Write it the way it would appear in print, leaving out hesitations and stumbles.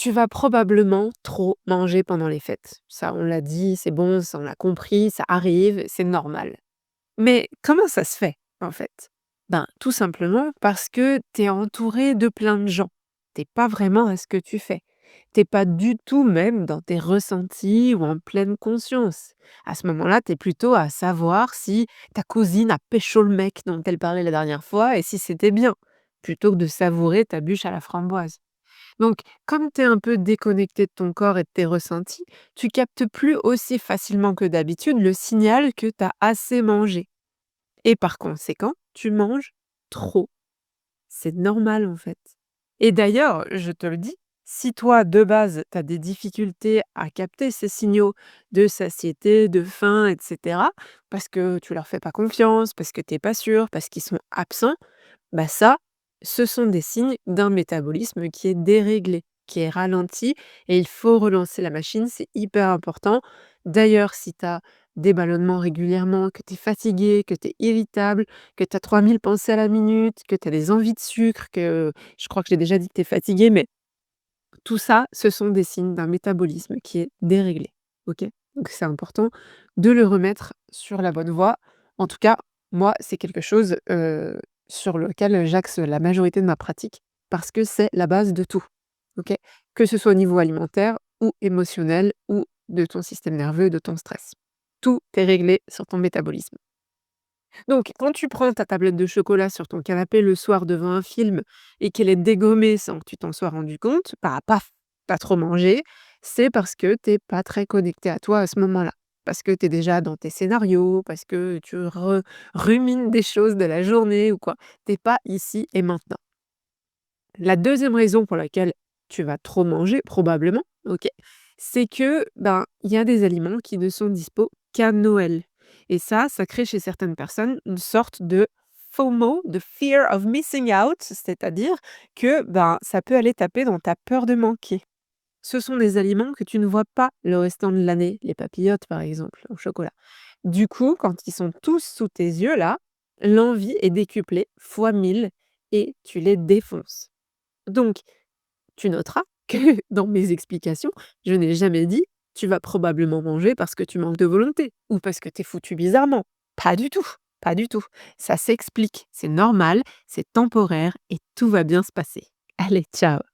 Tu vas probablement trop manger pendant les fêtes. Ça, on l'a dit, c'est bon, ça on l'a compris, ça arrive, c'est normal. Mais comment ça se fait, en fait? Ben, tout simplement parce que tu es entouré de plein de gens. T'es pas vraiment à ce que tu fais. T'es pas du tout même dans tes ressentis ou en pleine conscience. À ce moment-là, tu es plutôt à savoir si ta cousine a pécho le mec dont elle parlait la dernière fois et si c'était bien, plutôt que de savourer ta bûche à la framboise. Donc, comme tu es un peu déconnecté de ton corps et de tes ressentis, tu captes plus aussi facilement que d'habitude le signal que tu as assez mangé. Et par conséquent, tu manges trop. C'est normal en fait. Et d'ailleurs, je te le dis, si toi, de base, tu as des difficultés à capter ces signaux de satiété, de faim, etc., parce que tu leur fais pas confiance, parce que tu n'es pas sûr, parce qu'ils sont absents, bah ça, ce sont des signes d'un métabolisme qui est déréglé, qui est ralenti et il faut relancer la machine, c'est hyper important. D'ailleurs, si tu as des ballonnements régulièrement, que tu es fatigué, que tu es irritable, que tu as 3000 pensées à la minute, que tu as des envies de sucre, que je crois que j'ai déjà dit que tu es fatigué, mais tout ça, ce sont des signes d'un métabolisme qui est déréglé. OK? Donc c'est important de le remettre sur la bonne voie. En tout cas, moi, c'est quelque chose, sur lequel j'axe la majorité de ma pratique parce que c'est la base de tout. OK? Que ce soit au niveau alimentaire ou émotionnel ou de ton système nerveux, de ton stress. Tout est réglé sur ton métabolisme. Donc, quand tu prends ta tablette de chocolat sur ton canapé le soir devant un film et qu'elle est dégommée sans que tu t'en sois rendu compte, bah, paf, tu trop mangé, c'est parce que t'es pas très connecté à toi à ce moment-là. Parce que tu es déjà dans tes scénarios, parce que tu rumines des choses de la journée ou quoi. T'es pas ici et maintenant. La deuxième raison pour laquelle tu vas trop manger, probablement, OK, c'est que, ben, il y a des aliments qui ne sont dispo qu'à Noël et ça crée chez certaines personnes une sorte de FOMO, de fear of missing out, c'est-à-dire que, ben, ça peut aller taper dans ta peur de manquer. Ce sont des aliments que tu ne vois pas le restant de l'année, les papillotes par exemple, au chocolat. Du coup, quand ils sont tous sous tes yeux là, l'envie est décuplée fois 1000 et tu les défonces. Donc, tu noteras que dans mes explications, je n'ai jamais dit: «Tu vas probablement manger parce que tu manques de volonté ou parce que tu es foutu bizarrement». Pas du tout, pas du tout. Ça s'explique, c'est normal, c'est temporaire et tout va bien se passer. Allez, ciao!